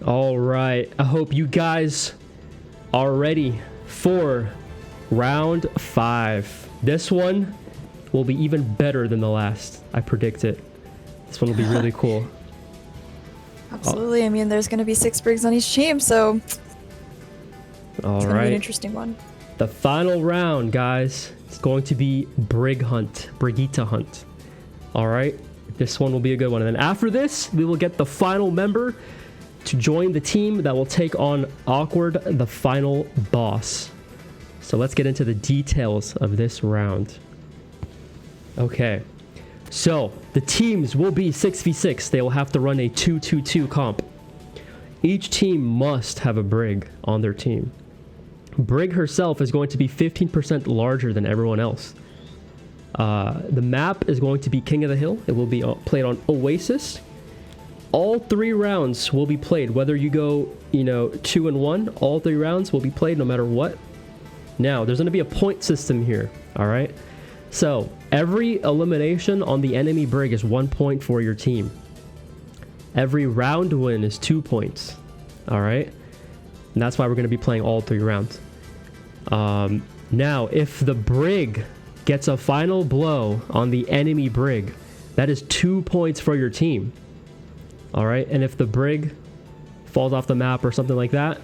All right. I hope you guys are ready for round 5. This one will be even better than the last. I predict it. This one will be really cool. Absolutely. I mean, there's going to be 6 Brigs on each team, so it's All going to be right. an interesting one. The final round, guys, is going to be Brig Hunt. Brigitte Hunt. All right. This one will be a good one. And then after this, we will get the final member to join the team that will take on Awkward, the final boss. So let's get into the details of this round. Okay. So the teams will be 6v6. They will have to run a 2-2-2 comp. Each team must have a Brig on their team. Brig herself is going to be 15% larger than everyone else. The map is going to be King of the Hill. It will be played on Oasis. All 3 rounds will be played, whether you go, 2-1. All 3 rounds will be played no matter what. Now, there's going to be a point system here. All right. So every elimination on the enemy Brig is 1 point for your team. Every round win is 2 points. All right. And that's why we're going to be playing all 3 rounds. Now, if the Brig gets a final blow on the enemy Brig, that is 2 points for your team. All right. And if the Brig falls off the map or something like that,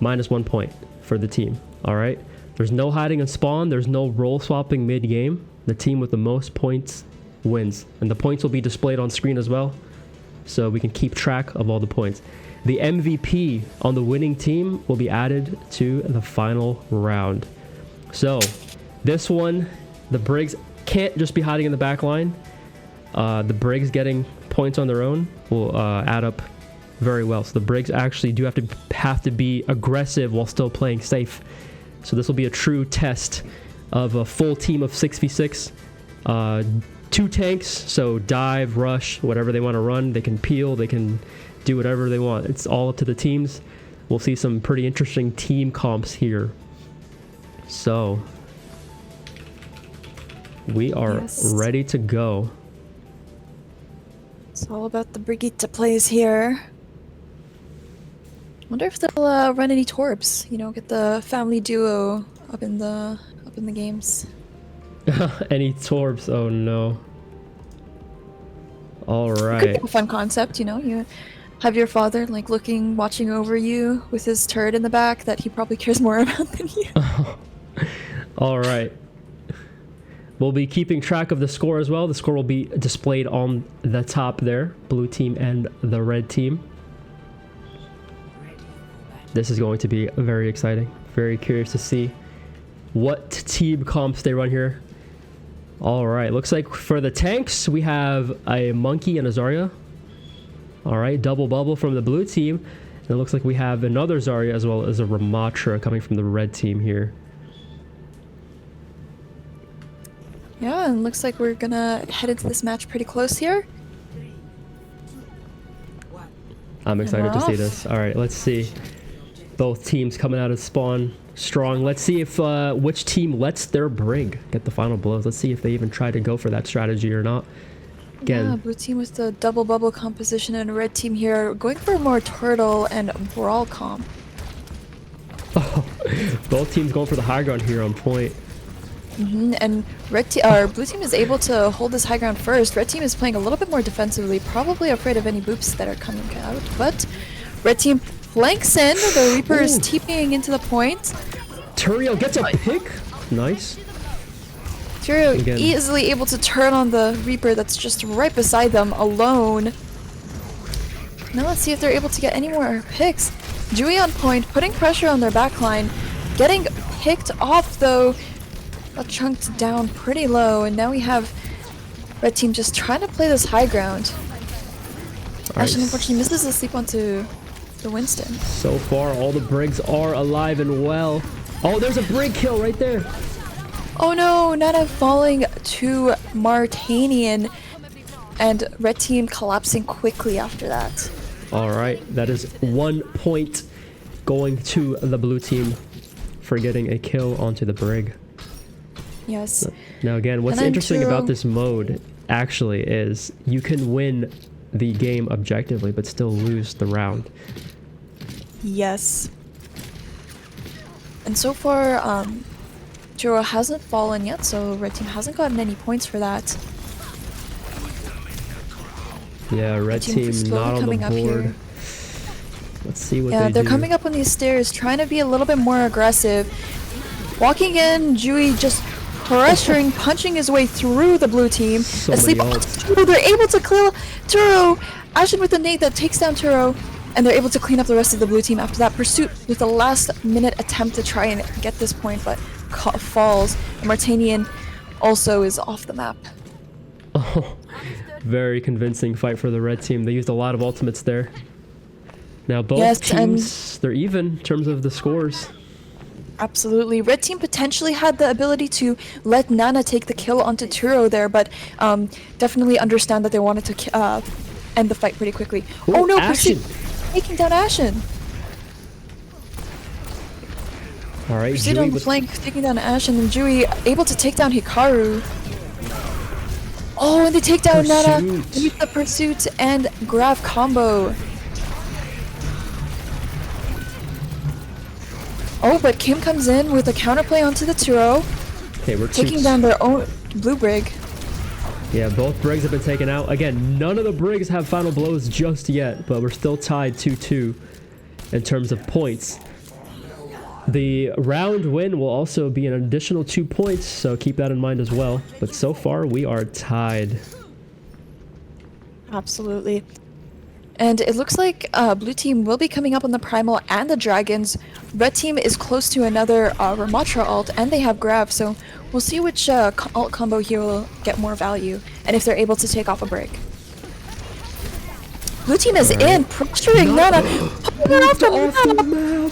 -1 point for the team. All right. There's no hiding and spawn. There's no role swapping mid-game. The team with the most points wins. And the points will be displayed on screen as well, so we can keep track of all the points. The MVP on the winning team will be added to the final round. So this one, the Brigs can't just be hiding in the back line. The Brigs getting points on their own will add up very well. So the Brigs actually do have to be aggressive while still playing safe. So this will be a true test of a full team of 6v6. 2 tanks, so dive, rush, whatever they want to run. They can peel, they can do whatever they want. It's all up to the teams. We'll see some pretty interesting team comps here. So we are ready to go. It's all about the Brigitte plays here. Wonder if they'll run any Torbs. Get the family duo up in the games. Any Torbs? Oh no. All right. Could be a fun concept. You have your father watching over you with his turret in the back that he probably cares more about than you. All right. We'll be keeping track of the score as well. The score will be displayed on the top there, blue team and the red team. This is going to be very exciting. Very curious to see what team comps they run here. All right, looks like for the tanks, we have a Monkey and a Zarya. All right, double bubble from the blue team. And it looks like we have another Zarya as well as a Ramatra coming from the red team here. Yeah, and looks like we're gonna head into this match pretty close here. I'm excited to see this. All right, let's see. Both teams coming out of spawn strong. Let's see if which team lets their Brig get the final blows. Let's see if they even try to go for that strategy or not. Again, Yeah, blue team with the double bubble composition and red team here going for more turtle and brawl comp. oh, both teams going for the high ground here on point. And blue team is able to hold this high ground first. Red team is playing a little bit more defensively, probably afraid of any boops that are coming out. But red team flanks in. The Reaper is TPing into the point. Turiel gets a pick. Nice. Tyrio Again. easily able to turn on the Reaper that's just right beside them, alone. Now let's see if they're able to get any more picks. Dewey on point, putting pressure on their backline. Getting picked off though. Got chunked down pretty low, and now we have red team just trying to play this high ground. Ashen unfortunately misses the sleep onto the Winston. So far, all the Brigs are alive and well. Oh, there's a Brig kill right there. Oh no, Nana falling to Martanian, and red team collapsing quickly after that. All right, that is 1 point going to the blue team for getting a kill onto the Brig. Yes. Now again, what's interesting about this mode actually is you can win the game objectively, but still lose the round. Yes. And so far, Turo hasn't fallen yet, so red team hasn't gotten any points for that. Yeah, red team not on the board. Let's see what they do. Yeah, they're coming up on these stairs, trying to be a little bit more aggressive. Walking in, Jui just pressuring, punching his way through the blue team. So Asleep. many ults. Oh, they're able to kill Turo. Ashen with the nade that takes down Turo, and they're able to clean up the rest of the blue team after that pursuit with a last-minute attempt to try and get this point, but falls. Martanian also is off the map. Oh, very convincing fight for the red team. They used a lot of ultimates there. Now both teams, they're even in terms of the scores. Absolutely. Red team potentially had the ability to let Nana take the kill onto Turo there, but definitely understand that they wanted to end the fight pretty quickly. Ooh, oh no, Ashen. Pursuit taking down Ashen. Alright, Pursuit on the flank, taking down Ashen, and Jui able to take down Hikaru. Oh, and they take down Nana with the Pursuit and Grab combo. Oh, but Kim comes in with a counterplay onto the Turo. Okay, we're taking down their own blue brig. Yeah, both brigs have been taken out. Again, none of the brigs have final blows just yet, but we're still tied 2-2 in terms of points. The round win will also be an additional 2 points, so keep that in mind as well. But so far, we are tied. Absolutely. And it looks like blue team will be coming up on the Primal and the Dragons. Red team is close to another Ramatra ult, and they have Grab, so we'll see which ult combo here will get more value, and if they're able to take off a break. Blue team is in, pressuring Nana, pulling her off the map.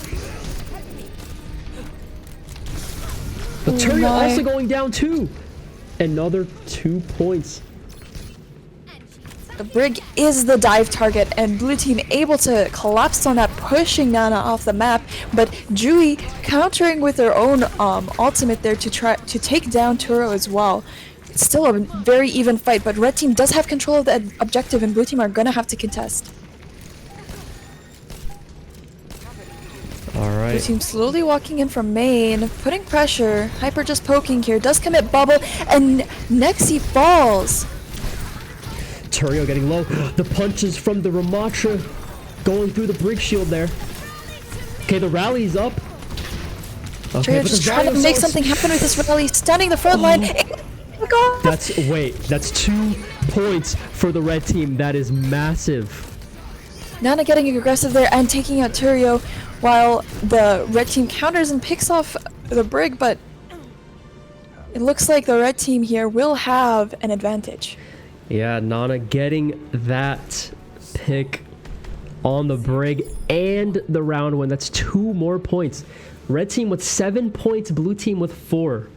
The Tyrael also going down too. Another 2 points. The brig is the dive target, and blue team able to collapse on that, pushing Nana off the map, but Jui countering with their own ultimate there to try to take down Turo as well. It's still a very even fight, but red team does have control of the objective, and blue team are gonna have to contest. Alright. Blue team slowly walking in from main, putting pressure. Hyper just poking here, does commit bubble, and Nexi falls. Tyrael getting low. The punches from the Ramatra going through the brig shield there. Okay, the rally's up. Okay, Tyrael just trying to make something happen with this rally, stunning the front line. Oh my god! That's 2 points for the red team. That is massive. Nana getting aggressive there and taking out Tyrael, while the red team counters and picks off the brig, but it looks like the red team here will have an advantage. Yeah, Nana getting that pick on the brig and the round win. That's 2 more points. Red team with 7 points, blue team with 4.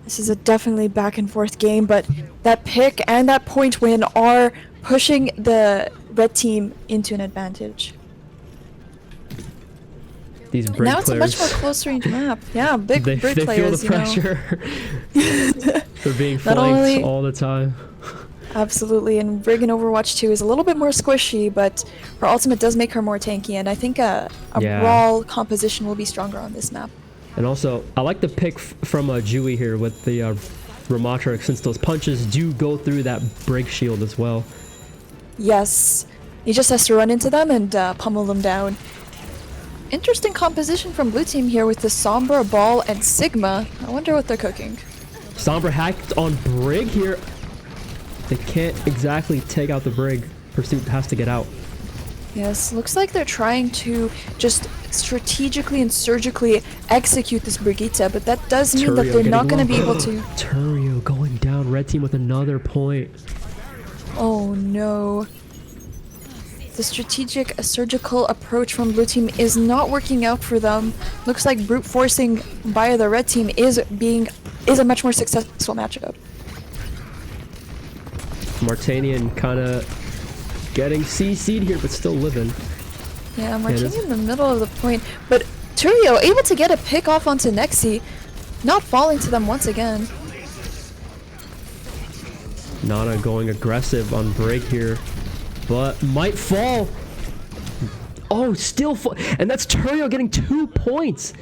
This is a definitely back and forth game, but that pick and that point win are pushing the red team into an advantage. These brig now it's players, a much more close range map. Yeah, big brig they players, feel the pressure. They're being flanked all the time. Absolutely, and Brig in Overwatch 2 is a little bit more squishy, but her ultimate does make her more tanky, and I think a brawl composition will be stronger on this map. And also, I like the pick from Jui here with the Ramatra, since those punches do go through that brig shield as well. Yes, he just has to run into them and pummel them down. Interesting composition from blue team here with the Sombra, Ball, and Sigma. I wonder what they're cooking. Sombra hacked on brig here. They can't exactly take out the brig. Pursuit has to get out. Yes, looks like they're trying to just strategically and surgically execute this Brigitte, but that does mean that they're not going to be able to. Tyrael going down. Red team with another point. Oh no. The strategic surgical approach from blue team is not working out for them. Looks like brute forcing by the red team is a much more successful matchup. Martanian kind of getting CC'd here, but still living. Yeah, Martanian in the middle of the point, but Tyrael able to get a pick off onto Nexi, not falling to them once again. Nana going aggressive on Brig here, but might fall. Oh, still fall. And that's Turio getting 2 points.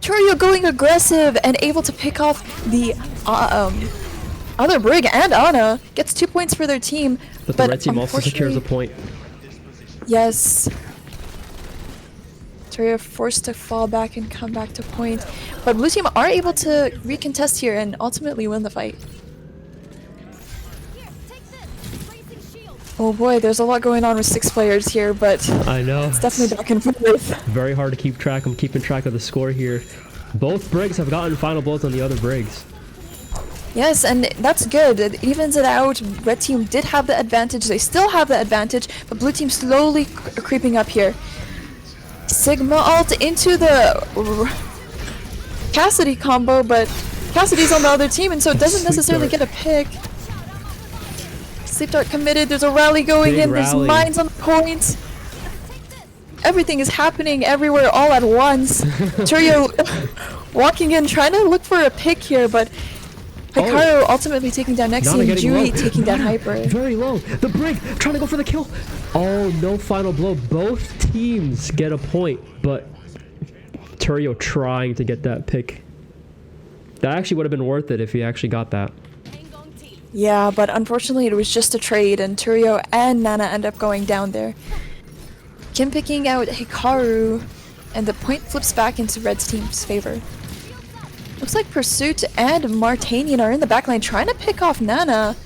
Turio going aggressive and able to pick off the other Brig, and Ana gets 2 points for their team. But the red team also secures a point. Yes. Turio forced to fall back and come back to point. But blue team are able to recontest here and ultimately win the fight. Oh boy, there's a lot going on with 6 players here, but I know. It's definitely back and forth. Very hard to keep track. I'm keeping track of the score here. Both Brigs have gotten final blows on the other Brigs. Yes, and that's good. It evens it out. Red team did have the advantage. They still have the advantage, but blue team slowly creeping up here. Sigma ult into the Cassidy combo, but Cassidy's on the other team, and so it doesn't necessarily get a pick. Sleep dart committed. There's a rally going in. There's mines on the point. Everything is happening everywhere all at once. Turio walking in, trying to look for a pick here, but Hikaru ultimately taking down Nexi, and Jui taking down Hyper. Very low. The Brig trying to go for the kill. Oh, no final blow. Both teams get a point, but Turio trying to get that pick. That actually would have been worth it if he actually got that. Yeah, but unfortunately it was just a trade, and Turio and Nana end up going down there. Kim picking out Hikaru, and the point flips back into Red's team's favor. Looks like Pursuit and Martanian are in the backline trying to pick off Nana.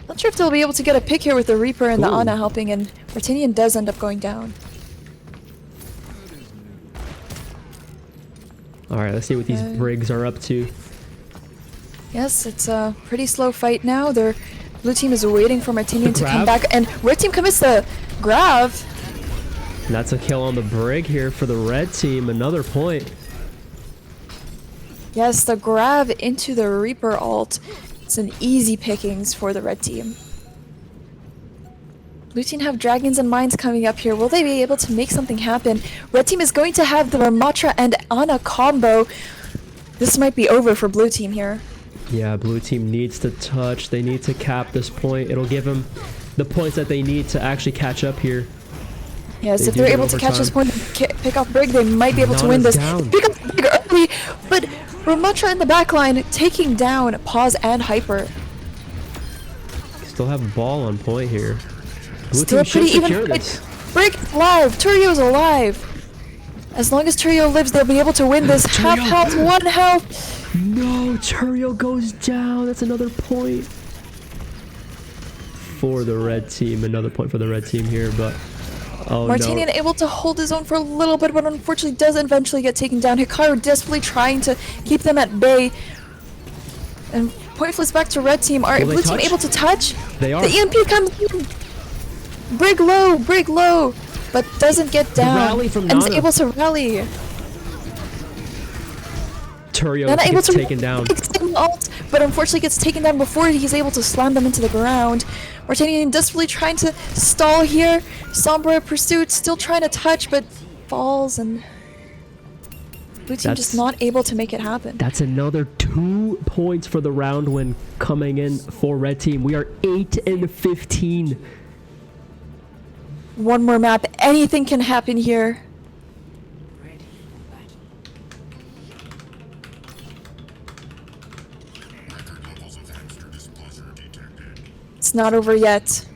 Not sure if they'll be able to get a pick here with the Reaper and the Ana helping, and Martanian does end up going down. Alright, let's see what these Brigs are up to. Yes, it's a pretty slow fight now. Their blue team is waiting for Martanian to come back, and red team commits the grab. And that's a kill on the Brig here for the red team. Another point. Yes, the grab into the Reaper ult. It's an easy pickings for the red team. Blue team have dragons and mines coming up here. Will they be able to make something happen? Red team is going to have the Ramatra and Ana combo. This might be over for blue team here. Yeah, blue team needs to touch. They need to cap this point. It'll give them the points that they need to actually catch up here. Yes, if they're able to catch this point and pick off Brig, they might be able to win this. Pick up Brig early, but Ramatra in the backline taking down Pause and Hyper. Still have a ball on point here. Blue Still team should pretty secure even this. Brig alive. Turio's alive. As long as Turio lives, they'll be able to win this. Half health, 1 health. No, Turio goes down. That's another point for the red team. Another point for the red team here, but oh Martanian able to hold his own for a little bit, but unfortunately does eventually get taken down. Hikaru desperately trying to keep them at bay. And point flips back to red team. Are blue team able to touch? They are. The EMP comes in. Brig low, but doesn't get down. And is able to rally. Turio gets taken down. Ult, but unfortunately gets taken down before he's able to slam them into the ground. Martanian desperately trying to stall here. Sombra Pursuit still trying to touch, but falls, and blue team just not able to make it happen. That's another 2 points for the round win coming in for red team. We are 8-15. One more map. Anything can happen here. It's not over yet.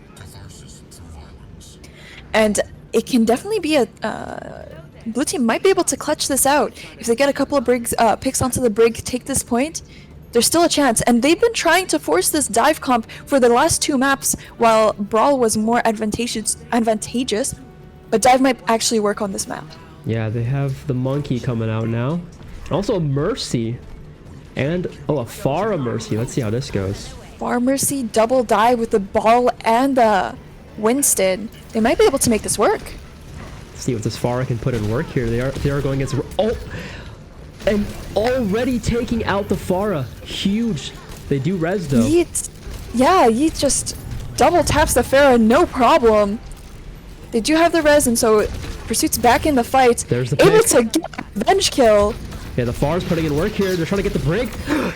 And it can definitely be a... blue team might be able to clutch this out. If they get a couple of Brigs, picks onto the Brig, take this point, there's still a chance. And they've been trying to force this dive comp for the last 2 maps, while Brawl was more advantageous. But dive might actually work on this map. Yeah, they have the monkey coming out now. Also Mercy. And, a Pharah Mercy. Let's see how this goes. Pharah Mercy double dive with the ball and the Winston. They might be able to make this work. Let's see what this Pharah can put in work here. They are going against... Oh! And already taking out the Pharah. Huge. They do res though. Yeet just double taps the Pharah, no problem. They do have the res, and so Pursuit's back in the fight. There's the able pick. to get a revenge kill. Yeah, the Far's putting in work here. They're trying to get the brig.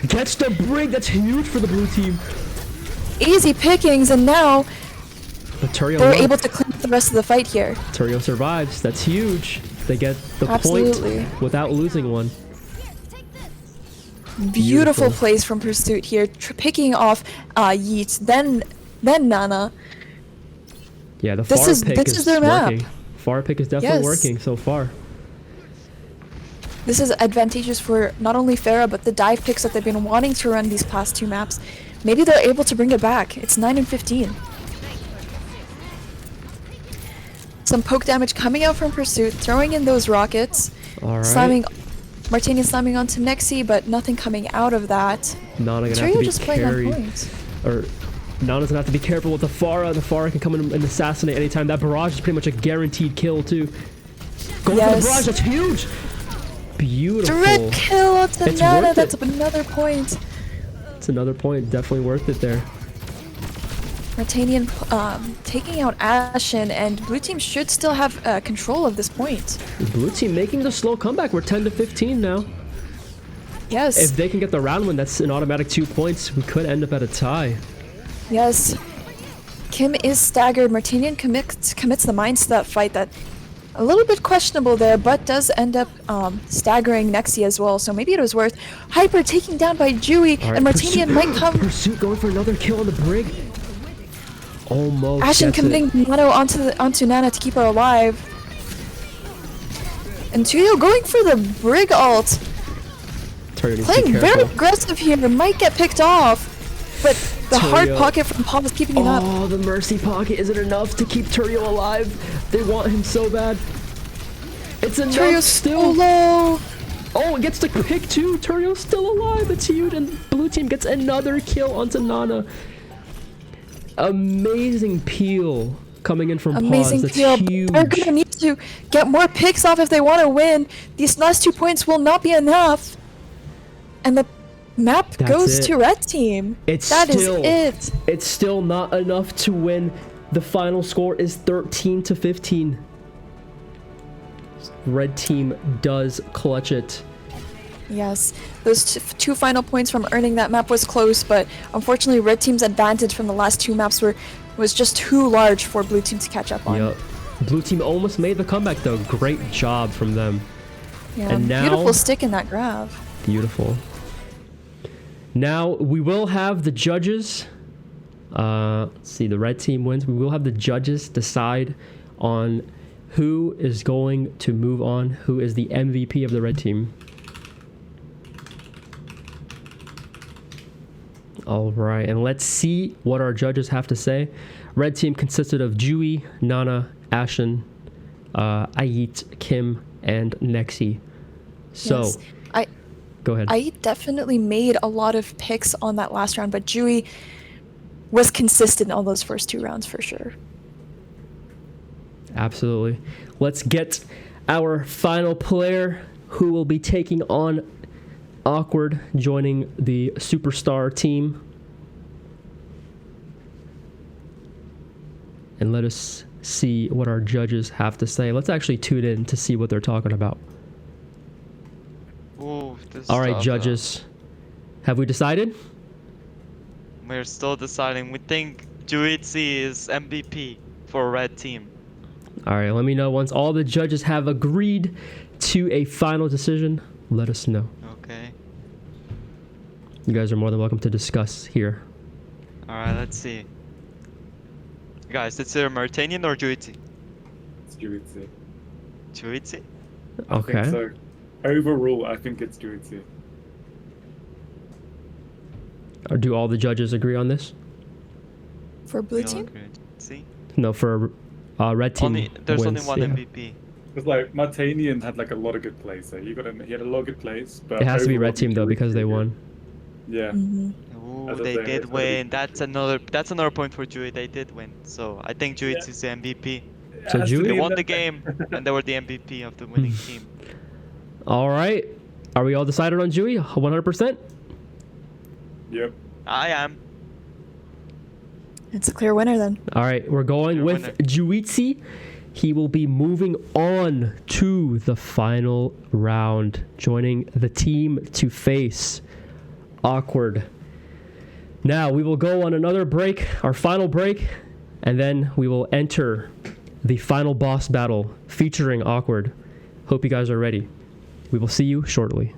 Gets the brig. That's huge for the blue team. Easy pickings, and now But Turio they're able to clean up the rest of the fight here. Turio survives. That's huge. They get the Absolutely. point without losing one. Beautiful plays from Pursuit here, picking off Yeet, then Nana. Yeah, the This Far is- pick this is their map. working. Far pick is definitely Yes. working so far. This is advantageous for not only Pharah, but the dive picks that they've been wanting to run these past 2 maps. Maybe they're able to bring it back. It's 9 and 15. Some poke damage coming out from Pursuit, throwing in those rockets. All right. Slamming, Martini slamming onto Nexi, but nothing coming out of that. Nana gonna have to Turio be just playing on carried. point. Or Nana's gonna have to be careful with the Pharah. The Pharah can come in and assassinate anytime. That barrage is pretty much a guaranteed kill too. Going for the Yes. barrage. That's huge. Beautiful. Direct kill onto It's Nana, worth that's it. another point. It's another point. Definitely worth it there. Martanian taking out Ashen, and blue team should still have control of this point. The blue team making the slow comeback. We're 10 to 15 now. Yes, If they can get the round win, that's an automatic 2 points. We could end up at a tie. yes. Kim is staggered. Martanian commits the mines to that fight. That a little bit questionable there, but does end up staggering Nexi as well. So maybe it was worth. Hyper taking down by Dewey, All right, and Martanian might come. Pursuit going for another kill on the brig. Almost. Ashen gets it. committing Nano onto Nana to keep her alive. And Tuyo going for the brig ult. Turio needs to be Playing careful. very aggressive here, might get picked off. But the hard Turio. pocket from Paul is keeping him up. Oh, the mercy pocket isn't enough to keep Turio alive. They want him so bad. It's enough Turio's still. low. Oh, it gets the pick too. Turio's still alive. It's huge. And blue team gets another kill onto Nana. Amazing peel coming in from Amazing Pawns. That's peel. huge. They're gonna need to get more picks off if they want to win. These last 2 points will not be enough. And the map That's goes it. to red team. It's That is still, it. It's still not enough to win. The final score is 13 to 15. Red team does clutch it. Yes, those 2 final points from earning that map was close, but unfortunately red team's advantage from the last 2 maps was just too large for blue team to catch up on. Yep. Blue team almost made the comeback though. Great job from them. Yeah, And now- beautiful stick in that grab. Beautiful. Now we will have the judges. Let's see, the red team wins. We will have the judges decide on who is going to move on, who is the MVP of the red team. All right, and let's see what our judges have to say. Red team consisted of Dewey, Nana, Ashen, Ayit, Kim, and Nexi. So, Yes. go ahead. I definitely made a lot of picks on that last round, but Dewey was consistent on those first 2 rounds for sure. Absolutely. Let's get our final player who will be taking on Awkward, joining the Superstar team. And let us see what our judges have to say. Let's actually tune in to see what they're talking about. Ooh, this All right, stuff, judges. Have we decided? we're still deciding. We think Juitsi is MVP for red team. All right, let me know once all the judges have agreed to a final decision. Let us know. Okay. You guys are more than welcome to discuss here. Alright, let's see. Guys, it's either Martanian or Juitsi. It's Juitsi. Juitsi? I Okay. think so. Overall, I think it's Juitsi. Or do all the judges agree on this? For blue We all team? agree on Juitsi? No, for red team. There's wins, only one yeah. MVP. Because like Martanian had like a lot of good plays, so he had a lot of good plays. But It has to be overall, red team though because they Juitsi, won. Yeah. Mm-hmm. Ooh, As I they say, did it's gonna be win. That's another point for Jui. They did win. So I think Juitsi is the MVP. It So has to Juitsi- They be won in the game, and they were the MVP of the winning team. All right. Are we all decided on Dewey? 100%? Yep. I am. It's a clear winner then. All right. We're going Clear with winner. Juitsi. he will be moving on to the final round, joining the team to face Awkward. Now, we will go on another break, our final break, and then we will enter the final boss battle featuring Awkward. Hope you guys are ready. We will see you shortly.